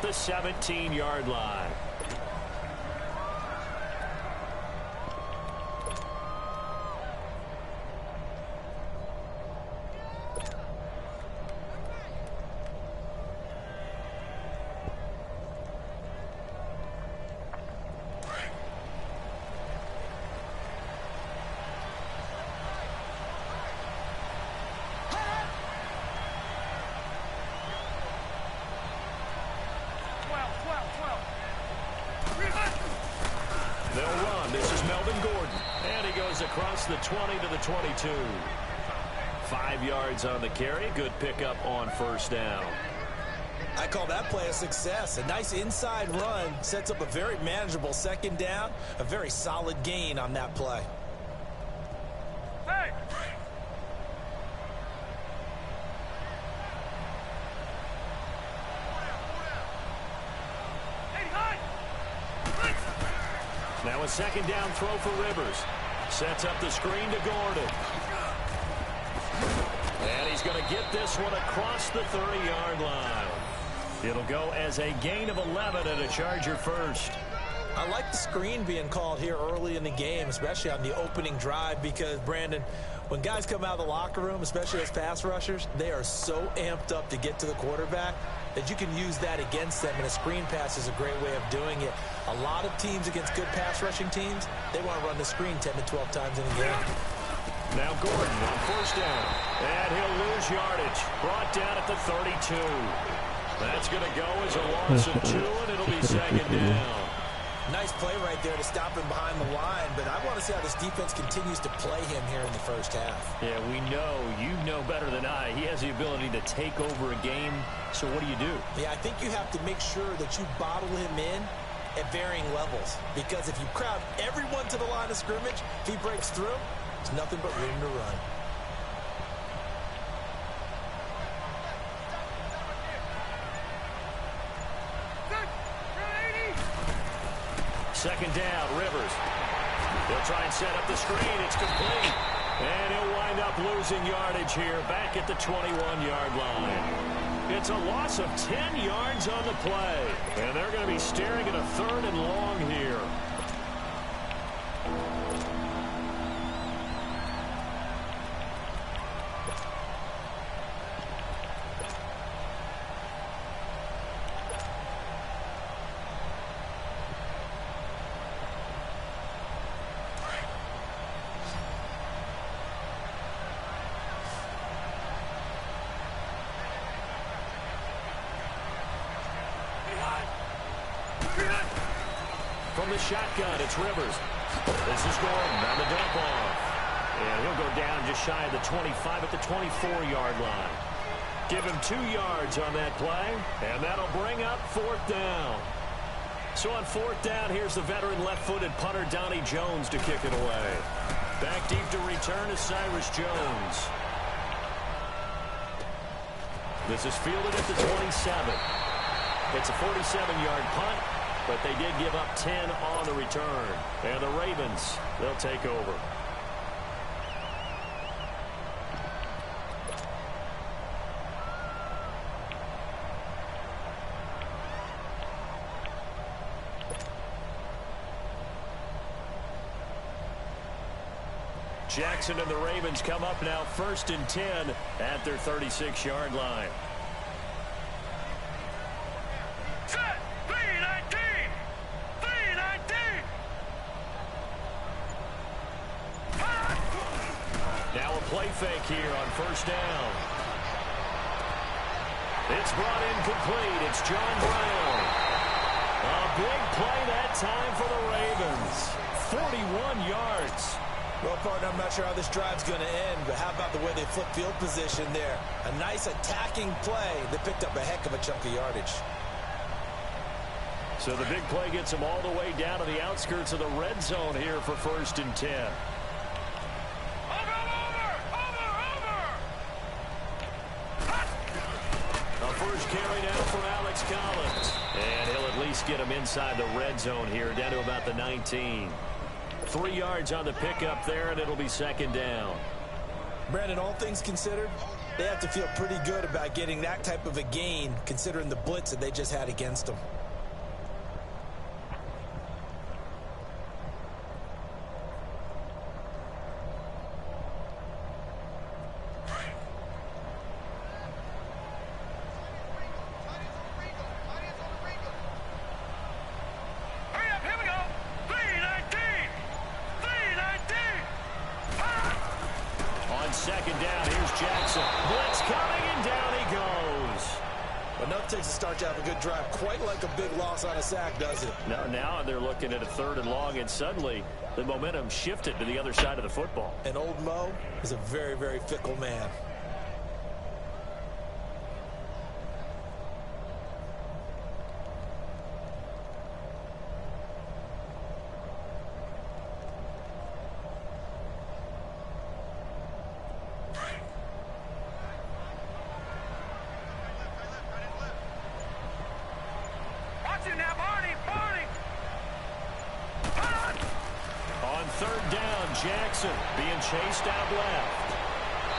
the 17-yard line. They'll run. This is Melvin Gordon. And he goes across the 20 to the 22. 5 yards on the carry. Good pickup on first down. I call that play a success. A nice inside run sets up a very manageable second down. A very solid gain on that play. Hey! Now a second down throw for Rivers. Sets up the screen to Gordon. And he's going to get this one across the 30-yard line. It'll go as a gain of 11 and a Charger first. I like the screen being called here early in the game, especially on the opening drive, because, Brandon, when guys come out of the locker room, especially as pass rushers, they are so amped up to get to the quarterback that you can use that against them, and a screen pass is a great way of doing it. A lot of teams against good pass rushing teams, they want to run the screen 10 to 12 times in a game. Now Gordon on first down, and he'll lose yardage. Brought down at the 32. That's going to go as a loss of 2, and it'll be second down. Nice play right there to stop him behind the line, but I want to see how this defense continues to play him here in the first half. Yeah, we know. You know better than I. He has the ability to take over a game, so what do you do? Yeah, I think you have to make sure that you bottle him in at varying levels, because if you crowd everyone to the line of scrimmage, if he breaks through, there's nothing but room to run. Second down, Rivers. He'll try and set up the screen. It's complete. And he'll wind up losing yardage here back at the 21-yard line. It's a loss of 10 yards on the play. And they're going to be staring at a 3rd and long here. From the shotgun, it's Rivers. This is Gordon on the dump off. And he'll go down just shy of the 25 at the 24-yard line. Give him 2 yards on that play, and that'll bring up 4th down. So on 4th down, here's the veteran left-footed punter Donnie Jones to kick it away. Back deep to return is Cyrus Jones. This is fielded at the 27. It's a 47-yard punt, but they did give up 10 on the return. And the Ravens, they'll take over. Jackson and the Ravens come up now 1st and 10 at their 36-yard line. Now a play fake here on first down. It's brought in complete. It's John Brown. A big play that time for the Ravens. 41 yards. Well, partner, I'm not sure how this drive's going to end, but how about the way they flip field position there? A nice attacking play that picked up a heck of a chunk of yardage. So the big play gets them all the way down to the outskirts of the red zone here for 1st and 10. A first carry now for Alex Collins. And he'll at least get him inside the red zone here, down to about the 19. 3 yards on the pickup there, and it'll be 2nd down. Brandon, all things considered, They have to feel pretty good about getting that type of a gain, considering the blitz that they just had against them. Second down, here's Jackson. Blitz coming, and down he goes. Enough takes a start to have a good drive. Quite like a big loss on a sack, does it? Now they're looking at a 3rd and long, and suddenly the momentum shifted to the other side of the football. And old Mo is a very, very fickle man. On 3rd down, Jackson being chased out left.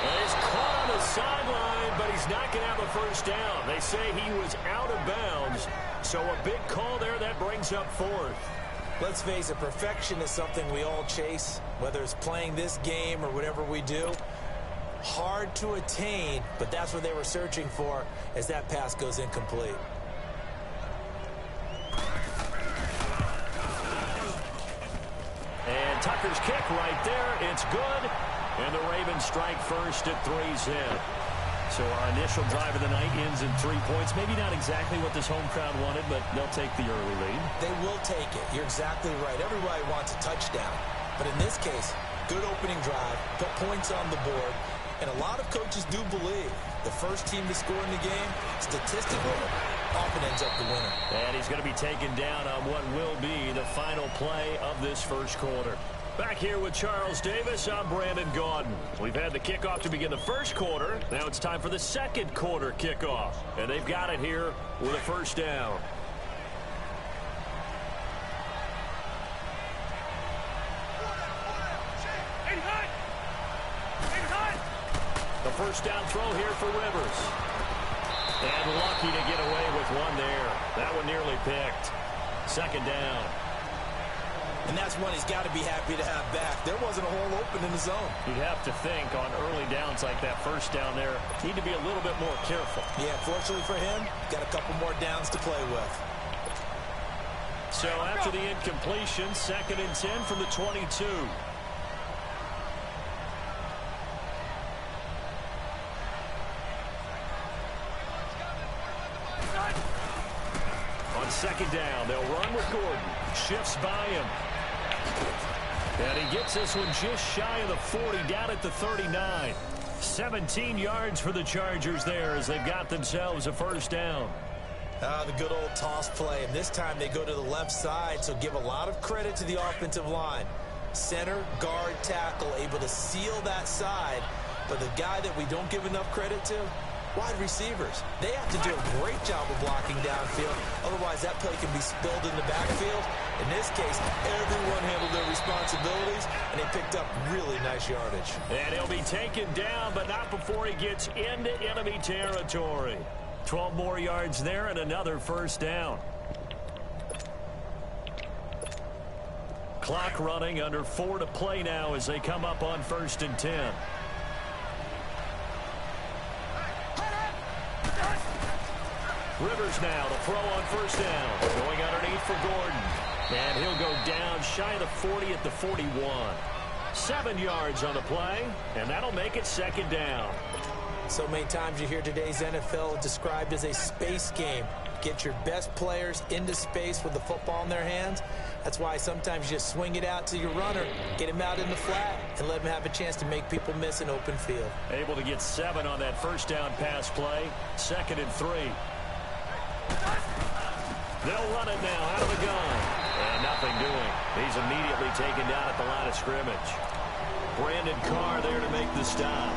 And he's caught on the sideline, but he's not going to have a first down. They say he was out of bounds, so a big call there that brings up 4th. Let's face it, perfection is something we all chase, whether it's playing this game or whatever we do. Hard to attain, but that's what they were searching for as that pass goes incomplete. And Tucker's kick right there. It's good. And the Ravens strike first at 3's in. So our initial drive of the night ends in 3 points. Maybe not exactly what this home crowd wanted, but they'll take the early lead. They will take it. You're exactly right. Everybody wants a touchdown. But in this case, good opening drive, put points on the board. And a lot of coaches do believe the first team to score in the game, statistically, often ends up the winner. And he's going to be taken down on what will be the final play of this first quarter. Back here with Charles Davis, I'm Brandon Gaudin. We've had the kickoff to begin the first quarter. Now it's time for the second quarter kickoff. And they've got it here with a first down. The first down throw here for Rivers. And lucky to get away with one there. That one nearly picked. Second down. And that's one he's got to be happy to have back. There wasn't a hole open in the zone. You'd have to think on early downs like that first down there, need to be a little bit more careful. Yeah, fortunately for him, got a couple more downs to play with. So after the incompletion, 2nd and 10 from the 22. On 2nd down, they'll run with Gordon. Shifts by him. And he gets this one just shy of the 40, down at the 39. 17 yards for the Chargers there as they've got themselves a first down. The good old toss play. And this time they go to the left side, so give a lot of credit to the offensive line. Center, guard, tackle, able to seal that side. But the guy that we don't give enough credit to, wide receivers. They have to do a great job of blocking downfield. Otherwise, that play can be spilled in the backfield. In this case, everyone handled their responsibilities, and they picked up really nice yardage. And he'll be taken down, but not before he gets into enemy territory. 12 more yards there and another first down. Clock running, under 4 to play now as they come up on 1st and 10. Rivers now to throw on first down. Going underneath for Gordon. And he'll go down shy of the 40 at the 41. 7 yards on the play, and that'll make it 2nd down. So many times you hear today's NFL described as a space game. Get your best players into space with the football in their hands. That's why sometimes you just swing it out to your runner, get him out in the flat, and let him have a chance to make people miss an open field. Able to get 7 on that first down pass play. 2nd and 3. They'll run it now out of the gun. And nothing doing. He's immediately taken down at the line of scrimmage. Brandon Carr there to make the stop.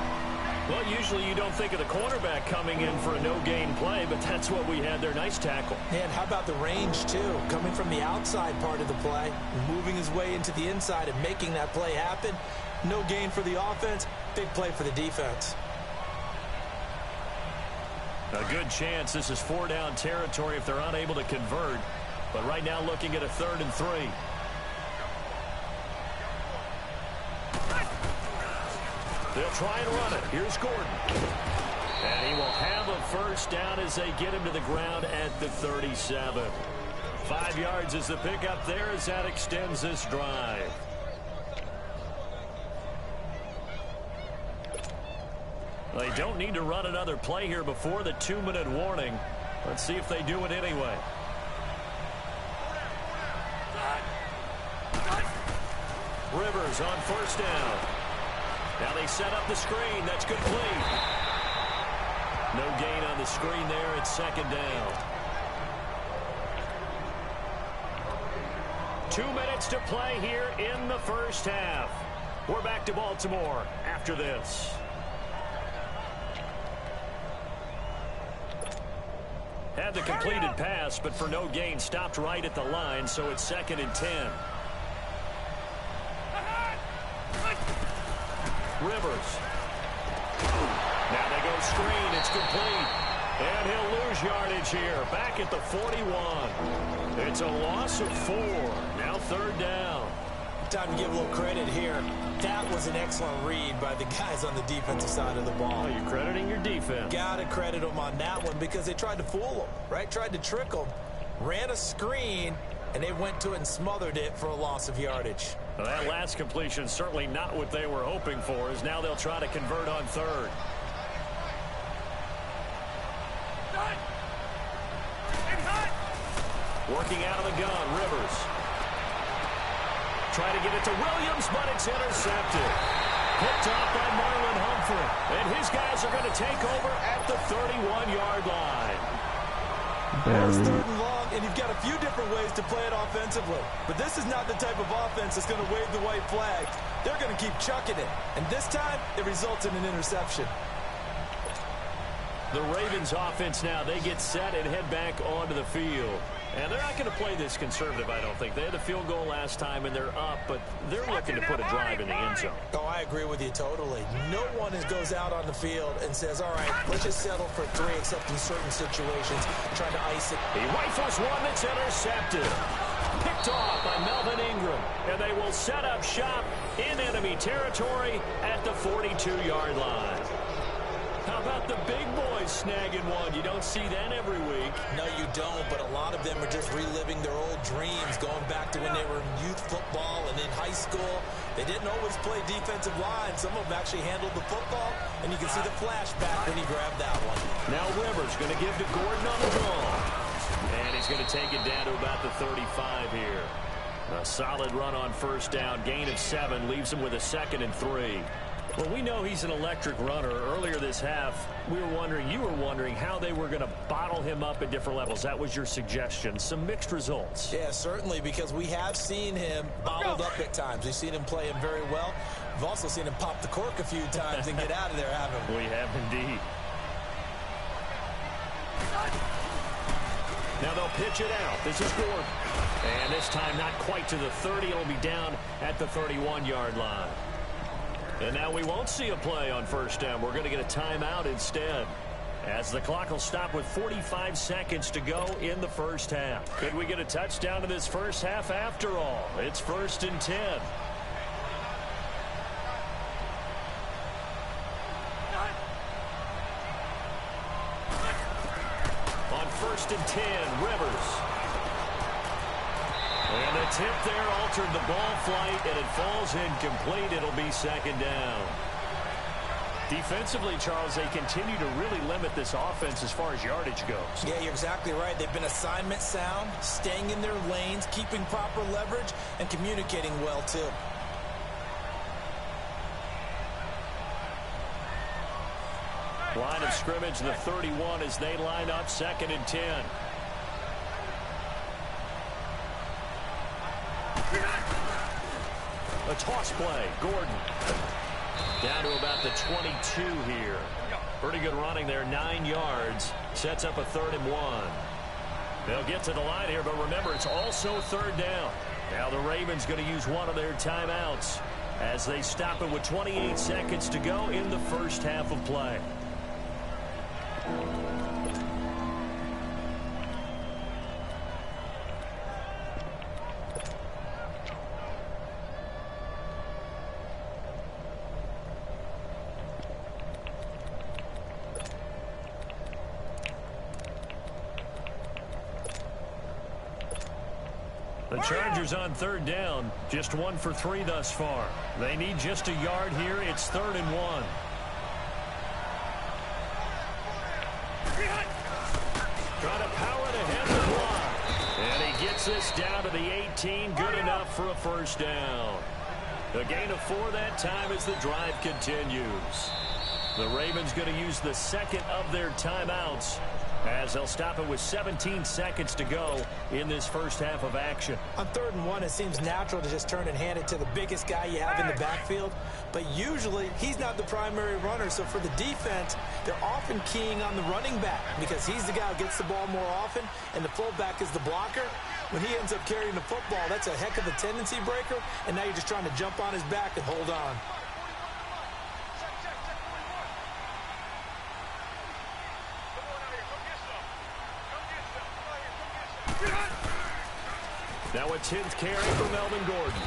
Well, usually you don't think of the cornerback coming in for a no-gain play, but that's what we had there. Nice tackle. And how about the range, too? Coming from the outside part of the play, moving his way into the inside and making that play happen. No gain for the offense, big play for the defense. A good chance this is 4 down territory if they're unable to convert. But right now looking at a 3rd and 3. They'll try and run it. Here's Gordon. And he will have a first down as they get him to the ground at the 37. 5 yards is the pickup there as that extends this drive. They don't need to run another play here before the 2-minute warning. Let's see if they do it anyway. Rivers on first down. Now they set up the screen. That's complete. No gain on the screen there. It's 2nd down. 2 minutes to play here in the first half. We're back to Baltimore after this. Had the completed pass, but for no gain, stopped right at the line, so it's 2nd and 10. Rivers. Now they go screen. It's complete. And he'll lose yardage here. Back at the 41. It's a loss of 4. Now 3rd down. Time to give a little credit here. That was an excellent read by the guys on the defensive side of the ball. Oh, you're crediting your defense. Got to credit them on that one because they tried to fool them, right? Tried to trick them. Ran a screen, and they went to it and smothered it for a loss of yardage. Well, that last completion certainly not what they were hoping for, as now they'll try to convert on 3rd. Working out of the gun, Rivers. Try to get it to Williams, but it's intercepted. Picked off by Marlon Humphrey. And his guys are going to take over at the 31-yard line. First, 3rd and long, and you've got a few different ways to play it offensively. But this is not the type of offense that's going to wave the white flag. They're going to keep chucking it. And this time, it results in an interception. The Ravens offense now, they get set and head back onto the field. And they're not going to play this conservative, I don't think. They had the field goal last time, and they're up, but they're looking to put a drive in the end zone. Oh, I agree with you totally. No one goes out on the field and says, all right, let's just settle for 3, except in certain situations, trying to ice it. He rifles one that's intercepted. Picked off by Melvin Ingram, and they will set up shop in enemy territory at the 42-yard line. How about the big boys snagging one? You don't see that every week. No, you don't, but a lot of them are just reliving their old dreams, going back to when they were in youth football and in high school. They didn't always play defensive line. Some of them actually handled the football, and you can see the flashback when he grabbed that one. Now Rivers going to give to Gordon on the draw. And he's going to take it down to about the 35 here. A solid run on first down. Gain of 7 leaves him with a 2nd and 3. Well, we know he's an electric runner. Earlier this half, you were wondering how they were going to bottle him up at different levels. That was your suggestion. Some mixed results. Yeah, certainly, because we have seen him bottled up at times. We've seen him play him very well. We've also seen him pop the cork a few times and get out of there, haven't we? We have indeed. Now they'll pitch it out. This is Gordon. And this time not quite to the 30. It'll be down at the 31-yard line. And now we won't see a play on first down. We're going to get a timeout instead, as the clock will stop with 45 seconds to go in the first half. Could we get a touchdown in this first half after all? It's 1st and 10. On 1st and 10, Rivers. And the tip there altered the ball flight, and it falls incomplete. It'll be 2nd down. Defensively, Charles, they continue to really limit this offense as far as yardage goes. Yeah, you're exactly right. They've been assignment sound, staying in their lanes, keeping proper leverage, and communicating well, too. Line of scrimmage, the 31, as they line up 2nd and 10. A toss play. Gordon. Down to about the 22 here. Pretty good running there. 9 yards. Sets up a 3rd and 1. They'll get to the line here, but remember, it's also 3rd down. Now the Ravens going to use one of their timeouts as they stop it with 28 seconds to go in the first half of play. The Chargers on third down, just 1 for 3 thus far. They need just a yard here. It's 3rd and 1. Trying to power it ahead of the block. And he gets this down to the 18. Good enough for a first down. A gain of 4 that time as the drive continues. The Ravens going to use the second of their timeouts as they'll stop it with 17 seconds to go in this first half of action. On 3rd and 1, it seems natural to just turn and hand it to the biggest guy you have in the backfield. But usually, he's not the primary runner. So for the defense, they're often keying on the running back because he's the guy who gets the ball more often, and the fullback is the blocker. When he ends up carrying the football, that's a heck of a tendency breaker, and now you're just trying to jump on his back and hold on. Now a 10th carry for Melvin Gordon.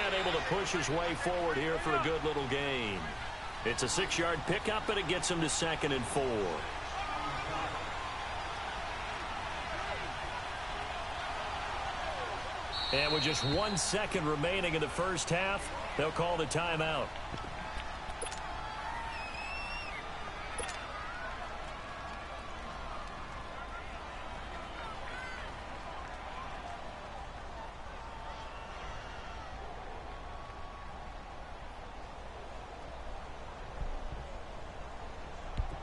And able to push his way forward here for a good little gain. It's a 6-yard pickup, and it gets him to 2nd and 4. And with just 1 second remaining in the first half, they'll call the timeout.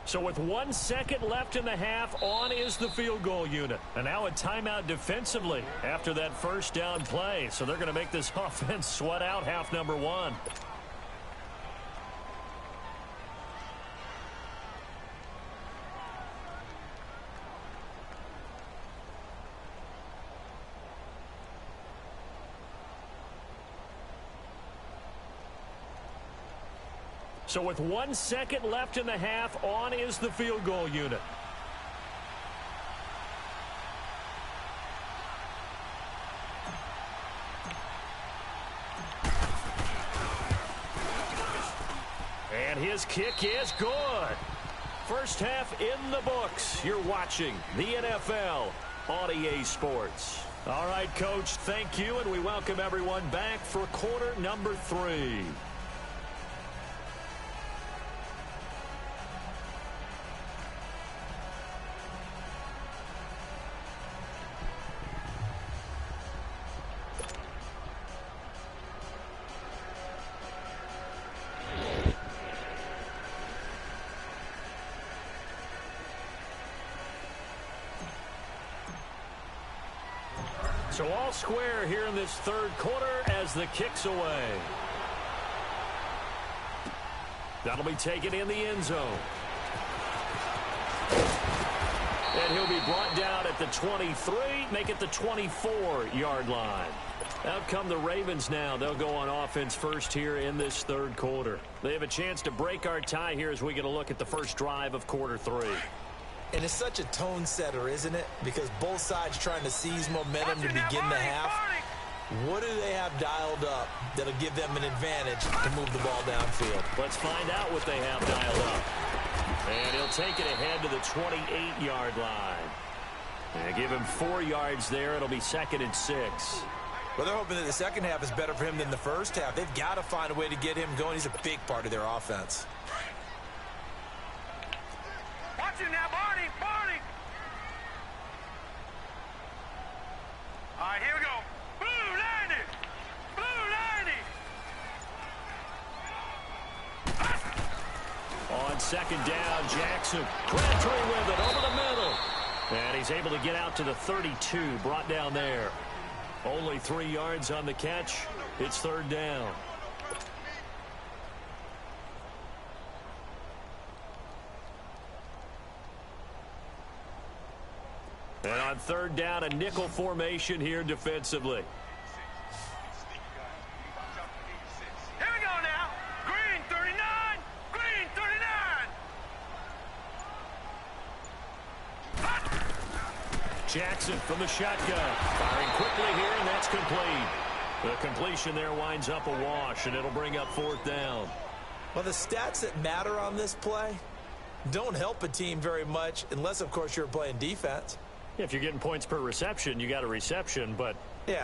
So with 1 second left in the half, on is the field goal unit. And now a timeout defensively after that first down play. So they're going to make this offense sweat out half number 1. So with 1 second left in the half, on is the field goal unit. And his kick is good. First half in the books. You're watching the NFL on EA Sports. All right, Coach, thank you, and we welcome everyone back for quarter number 3. So all square here in this third quarter as the kick's away. That'll be taken in the end zone. And he'll be brought down at the 23, make it the 24-yard line. Out come the Ravens now. They'll go on offense first here in this third quarter. They have a chance to break our tie here as we get a look at the first drive of quarter 3. And it's such a tone setter, isn't it? Because both sides trying to seize momentum to begin the half. What do they have dialed up that'll give them an advantage to move the ball downfield? Let's find out what they have dialed up. And he'll take it ahead to the 28-yard line. And give him 4 yards there. It'll be 2nd and 6. Well, they're hoping that the second half is better for him than the first half. They've got to find a way to get him going. He's a big part of their offense. Watch him now, Barney! Barney! All right, here we go. Blue 90! Blue 90! On second down, Jackson. Crabtree with it over the middle. And he's able to get out to the 32, brought down there. Only 3 yards on the catch. It's third down. And on third down, a nickel formation here defensively. Here we go now. Green 39! Green 39! Jackson from the shotgun. Firing quickly here, and that's complete. The completion there winds up a wash, and it'll bring up fourth down. Well, the stats that matter on this play don't help a team very much unless, of course, you're playing defense. If you're getting points per reception, you got a reception, but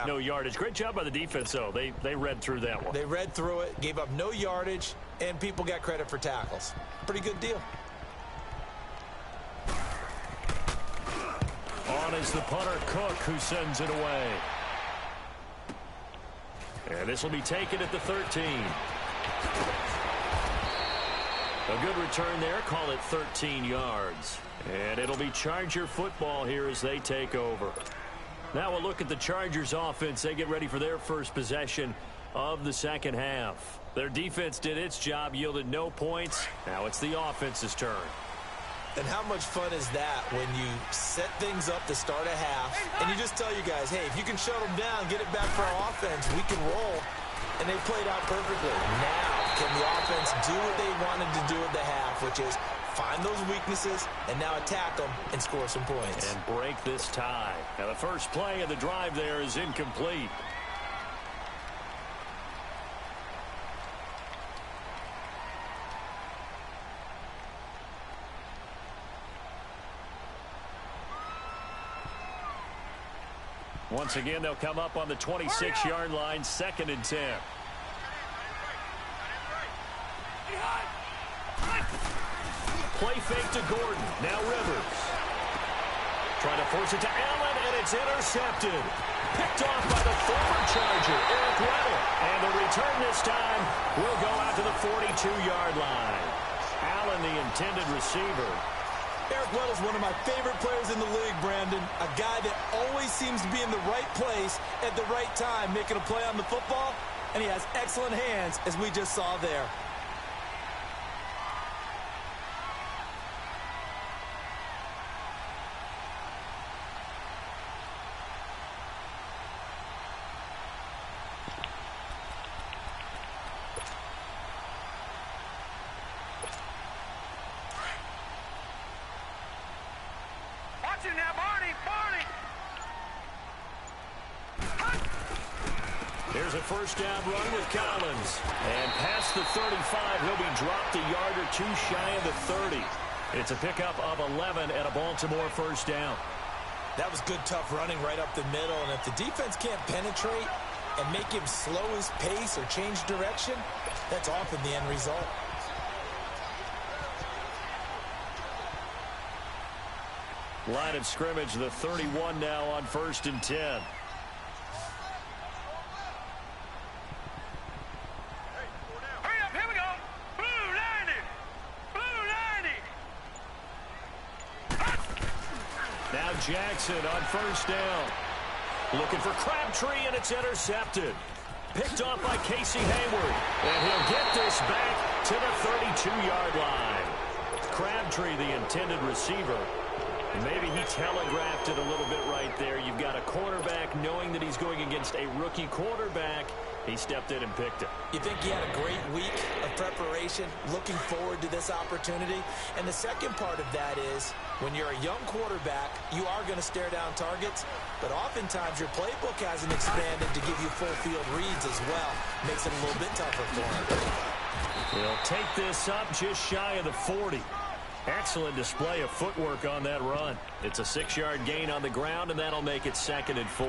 no yardage. Great job by the defense, though. They read through that one. They read through it, gave up no yardage, and people got credit for tackles. Pretty good deal. On is the punter, Cook, who sends it away. And this will be taken at the 13. A good return there. Call it 13 yards. And it'll be Charger football here as they take over. Now we'll look at the Chargers offense. They get ready for their first possession of the second half. Their defense did its job, yielded no points. Now it's the offense's turn. And how much fun is that when you set things up to start a half, and you just tell you guys, hey, if you can shut them down, get it back for our offense, we can roll. And they played out perfectly. Now, can the offense do what they wanted to do at the half, which is find those weaknesses and now attack them and score some points. And break this tie. Now, the first play of the drive there is incomplete. Once again, they'll come up on the 26-yard line, 2nd and 10. Play fake to Gordon. Now Rivers. Trying to force it to Allen, and it's intercepted. Picked off by the former Charger, Eric Weddle. And the return this time will go out to the 42-yard line. Allen, the intended receiver. Eric Weddle's one of my favorite players in the league, Brandon. A guy that always seems to be in the right place at the right time, making a play on the football, and he has excellent hands, as we just saw there. Now, Barney! Here's a first down run with Collins. And past the 35, he'll be dropped a yard or two shy of the 30. It's a pickup of 11 and a Baltimore first down. That was good, tough running right up the middle. And if the defense can't penetrate and make him slow his pace or change direction, that's often the end result. Line of scrimmage, the 31 now on 1st and 10. Hurry up, here we go. Blue 90. Now Jackson on first down. Looking for Crabtree, and it's intercepted. Picked off by Casey Hayward. And he'll get this back to the 32-yard line. Crabtree, the intended receiver. Maybe he telegraphed it a little bit right there. You've got a quarterback knowing that he's going against a rookie quarterback. He stepped in and picked it. You think he had a great week of preparation, looking forward to this opportunity? And the second part of that is, when you're a young quarterback, you are going to stare down targets, but oftentimes your playbook hasn't expanded to give you full field reads as well. Makes it a little bit tougher for him. He'll take this up just shy of the 40. Excellent display of footwork on that run. It's a 6-yard gain on the ground, and that'll make it 2nd and 4.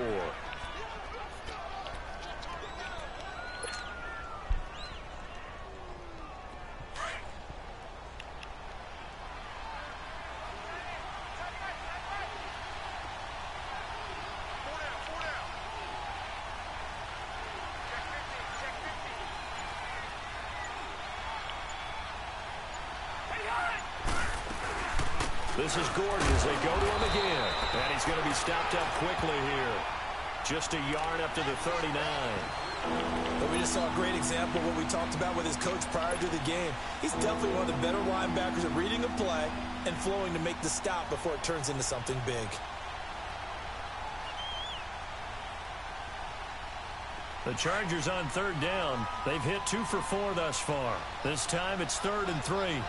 This is Gordon as they go to him again. And he's going to be stopped up quickly here. Just a yard up to the 39. But we just saw a great example of what we talked about with his coach prior to the game. He's definitely one of the better linebackers at reading a play and flowing to make the stop before it turns into something big. The Chargers on 3rd down. They've hit 2 for 4 thus far. This time it's 3rd and 3.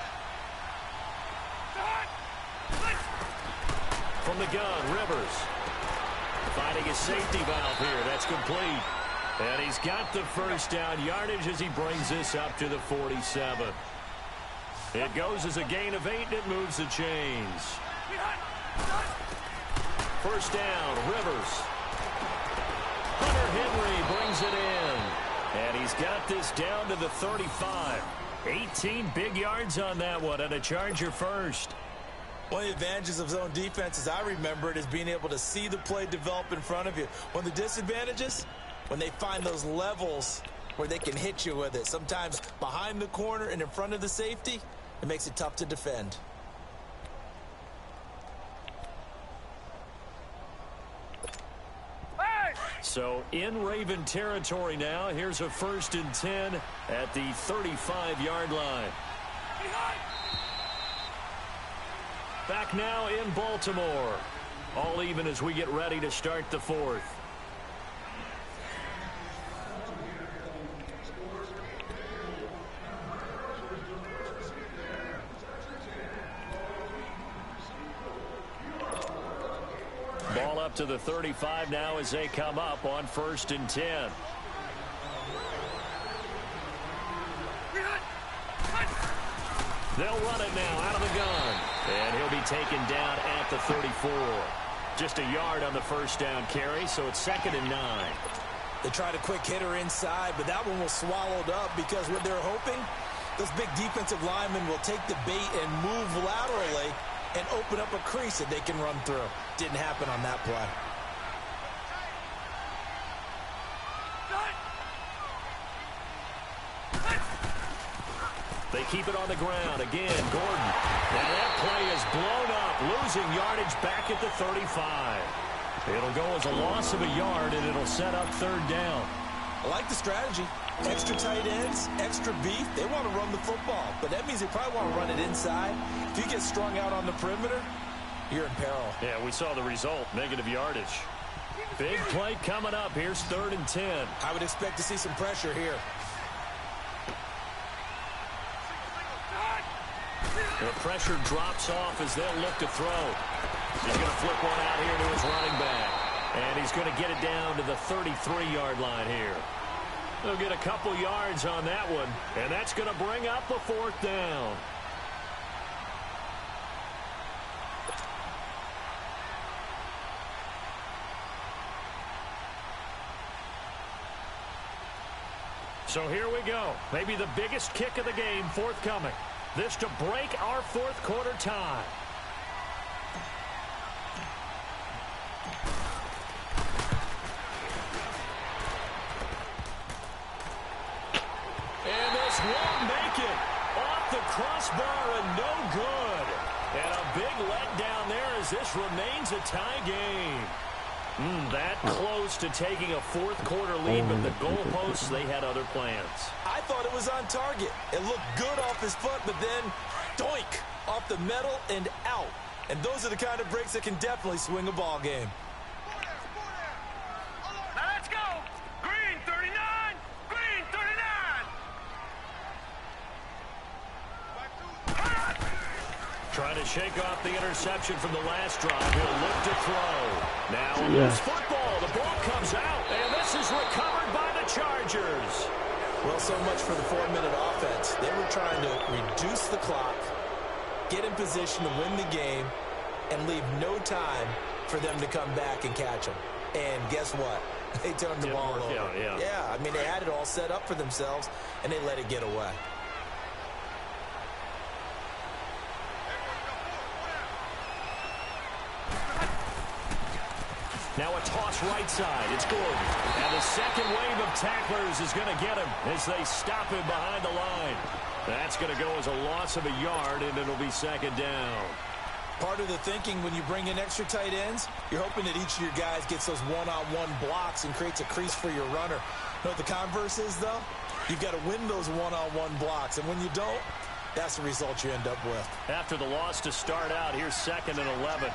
From the gun, Rivers. Finding a safety valve here. That's complete. And he's got the first down yardage as he brings this up to the 47. It goes as a gain of 8, and it moves the chains. First down, Rivers. Hunter Henry brings it in. And he's got this down to the 35. 18 big yards on that one, and a Charger first. One of the advantages of zone defense, as I remember it, is being able to see the play develop in front of you. One of the disadvantages, when they find those levels where they can hit you with it. Sometimes behind the corner and in front of the safety, it makes it tough to defend. So in Raven territory now. Here's a 1st and 10 at the 35-yard line. Back now in Baltimore. All even as we get ready to start the 4th. Ball up to the 35 now as they come up on 1st and 10. They'll run it now out of the gun. And he'll be taken down at the 34. Just a yard on the first down carry, so it's 2nd and 9. They tried a quick hitter inside, but that one was swallowed up because what they're hoping, those big defensive linemen will take the bait and move laterally and open up a crease that they can run through. Didn't happen on that play. They keep it on the ground. Again, Gordon. And that play is blown up, losing yardage back at the 35. It'll go as a loss of a yard, and it'll set up 3rd down. I like the strategy. Extra tight ends, extra beef. They want to run the football, but that means they probably want to run it inside. If you get strung out on the perimeter, you're in peril. Yeah, we saw the result, negative yardage. Big play coming up. Here's 3rd and 10. I would expect to see some pressure here. The pressure drops off as they'll look to throw. He's going to flip one out here to his running back. And he's going to get it down to the 33-yard line here. They'll get a couple yards on that one. And that's going to bring up a 4th down. So here we go. Maybe the biggest kick of the game forthcoming. This to break our 4th quarter tie. And this won't make it. Off the crossbar and no good. And a big letdown there as this remains a tie game. That close to taking a 4th quarter lead, but the goalposts, they had other plans. I thought it was on target. It looked good off his foot, but then doink, off the metal and out. And those are the kind of breaks that can definitely swing a ball game. Now let's go. Green 39. Green 39. Trying to shake off the interception from the last drive. He'll look to throw. Now a loose football. The ball comes out, and this is recovered by the Chargers. Well, so much for the 4-minute offense. They were trying to reduce the clock, get in position to win the game, and leave no time for them to come back and catch them. And guess what? They turned the ball over. Yeah, I mean, they had it all set up for themselves, and they let it get away. Now a toss right side. It's Gordon. And the second wave of tacklers is going to get him as they stop him behind the line. That's going to go as a loss of a yard, and it'll be 2nd down. Part of the thinking when you bring in extra tight ends, you're hoping that each of your guys gets those one-on-one blocks and creates a crease for your runner. You know what the converse is, though? You've got to win those one-on-one blocks, and when you don't, that's the result you end up with. After the loss to start out, here's 2nd and 11.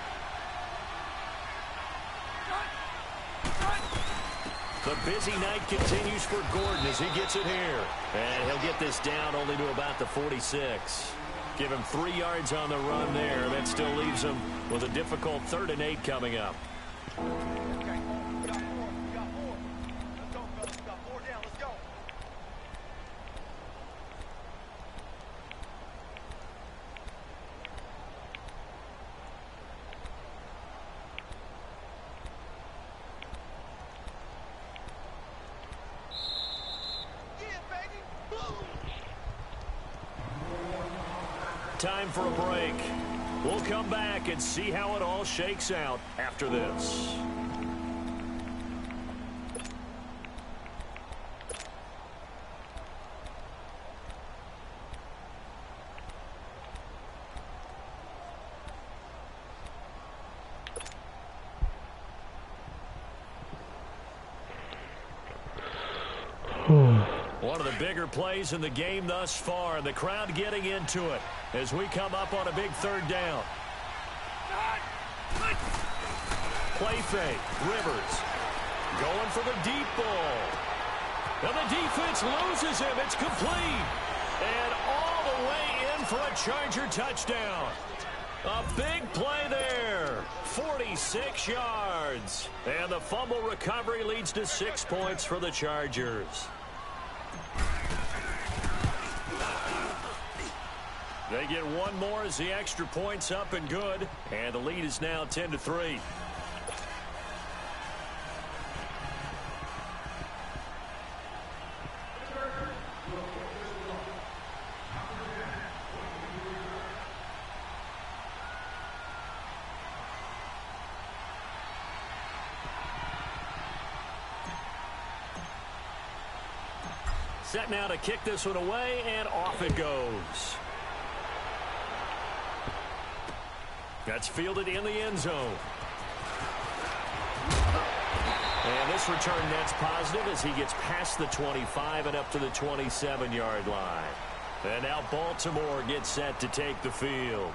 The busy night continues for Gordon as he gets it here. And he'll get this down only to about the 46. Give him 3 yards on the run there. That still leaves him with a difficult 3rd and 8 coming up. Time for a break. We'll come back and see how it all shakes out after this. One of the bigger plays in the game thus far, and the crowd getting into it as we come up on a big third down. Play fake. Rivers going for the deep ball. And the defense loses him. It's complete. And all the way in for a Charger touchdown. A big play there. 46 yards. And the fumble recovery leads to 6 points for the Chargers. They get one more as the extra point's up and good. And the lead is now 10-3. Set now to kick this one away, and off it goes. That's fielded in the end zone. And this return net's positive as he gets past the 25 and up to the 27-yard line. And now Baltimore gets set to take the field.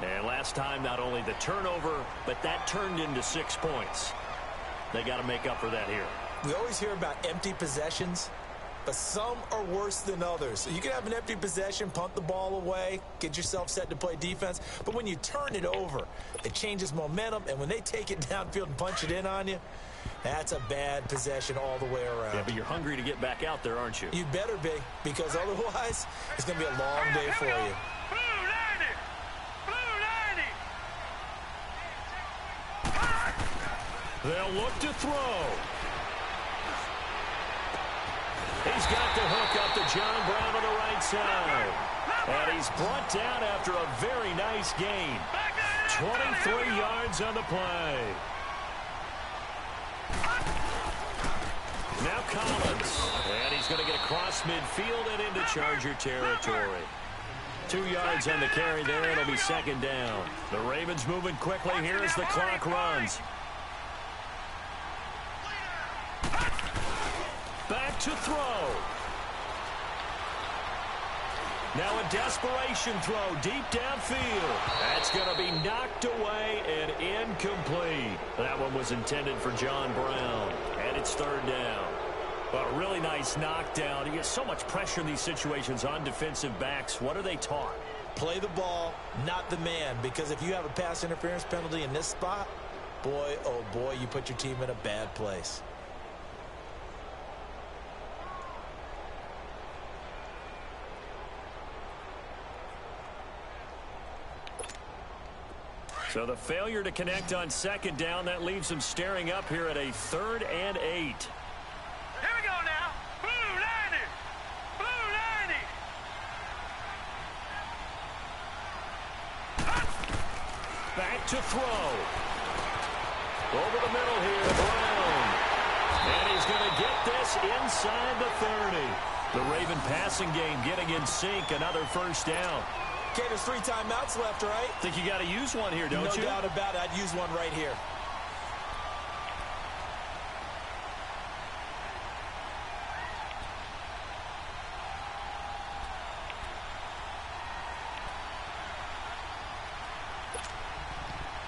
And last time, not only the turnover, but that turned into 6 points. They got to make up for that here. We always hear about empty possessions, but some are worse than others. So you can have an empty possession, punt the ball away, get yourself set to play defense. But when you turn it over, it changes momentum. And when they take it downfield and punch it in on you, that's a bad possession all the way around. Yeah, but you're hungry to get back out there, aren't you? You better be, because otherwise it's going to be a long day for you. Blue 90! Blue 90! They'll look to throw. He's got the hook up to John Brown on the right side. And he's brought down after a very nice gain. 23 yards on the play. Now Collins. And he's going to get across midfield and into Charger territory. 2 yards on the carry there. It'll be second down. The Ravens moving quickly here as the clock runs. Back to throw. Now a desperation throw deep downfield. That's going to be knocked away and incomplete. That one was intended for John Brown. And it's third down. But a really nice knockdown. You get so much pressure in these situations on defensive backs. What are they taught? Play the ball, not the man. Because if you have a pass interference penalty in this spot, boy, oh boy, you put your team in a bad place. So the failure to connect on second down, that leaves them staring up here at a 3rd and 8. Here we go now. Blue 90! Blue 90! Back to throw. Over the middle here, Brown. And he's going to get this inside the 30. The Raven passing game getting in sync, another first down. Okay, there's 3 timeouts left, right? Think you got to use one here, don't you? No doubt about it. I'd use one right here.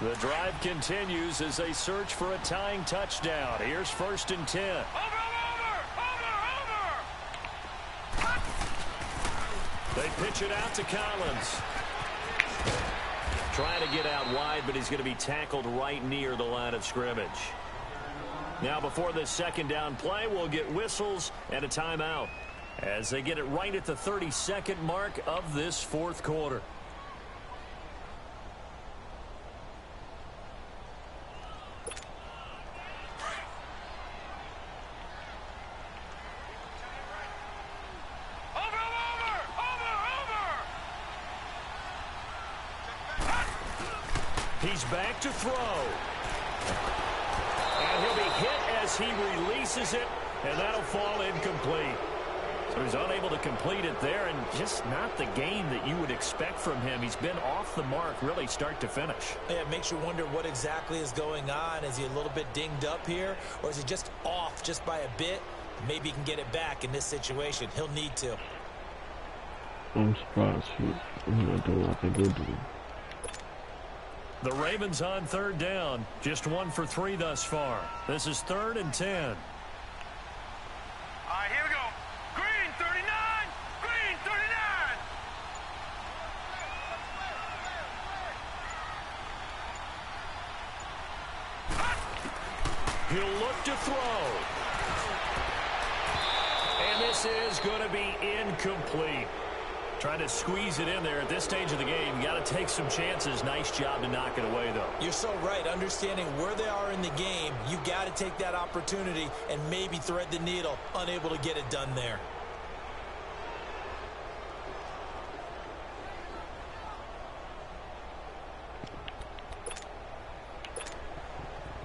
The drive continues as they search for a tying touchdown. Here's 1st and 10. Over! They pitch it out to Collins. Trying to get out wide, but he's going to be tackled right near the line of scrimmage. Now before this second down play, we'll get whistles and a timeout as they get it right at the 32nd mark of this 4th quarter. He's back to throw. And he'll be hit as he releases it, and that'll fall incomplete. So he's unable to complete it there, and just not the game that you would expect from him. He's been off the mark, really, start to finish. Yeah, it makes you wonder what exactly is going on. Is he a little bit dinged up here, or is he just off just by a bit? Maybe he can get it back in this situation. He'll need to. I'm surprised he's not doing like they did to him. The Ravens on third down. Just 1 for 3 thus far. This is 3rd and 10. All right, here we go. Green 39. Green 39. He'll look to throw. And this is going to be incomplete. Trying to squeeze it in there at this stage of the game. You got to take some chances. Nice job to knock it away, though. You're so right. Understanding where they are in the game, you got to take that opportunity and maybe thread the needle. Unable to get it done there.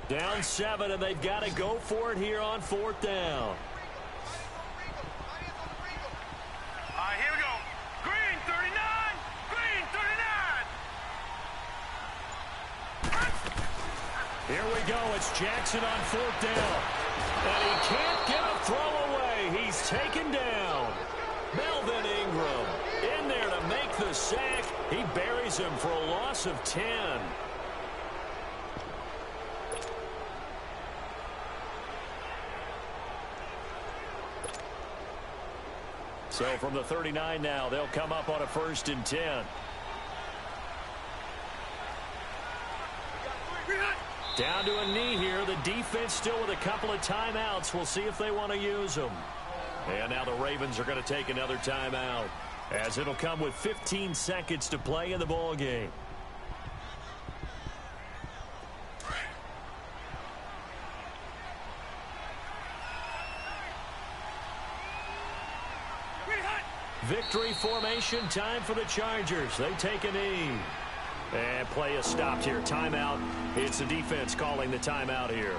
Down 7, and they've got to go for it here on 4th down. All right, here we go. Green 39. Green 39. Here we go. It's Jackson on 4th down. And he can't get a throw away. He's taken down. Melvin Ingram in there to make the sack. He buries him for a loss of 10. So from the 39 now, they'll come up on a 1st and 10. Down to a knee here. The defense still with a couple of timeouts. We'll see if they want to use them. And now the Ravens are going to take another timeout, as it'll come with 15 seconds to play in the ball game. Victory formation, time for the Chargers. They take a knee. And play is stopped here. Timeout. It's the defense calling the timeout here,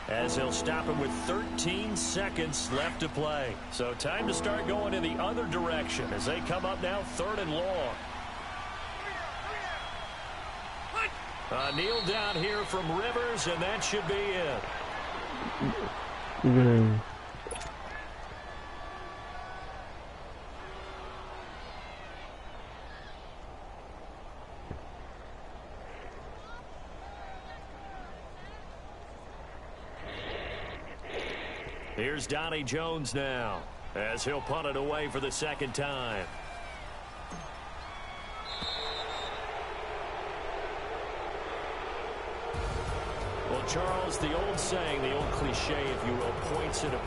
as he'll stop him with 13 seconds left to play. So time to start going in the other direction as they come up now 3rd and long. A kneel down here from Rivers, and that should be it. Yeah. Here's Donnie Jones now, as he'll punt it away for the 2nd time. Well, Charles, the old saying, the old cliche, if you will, points at a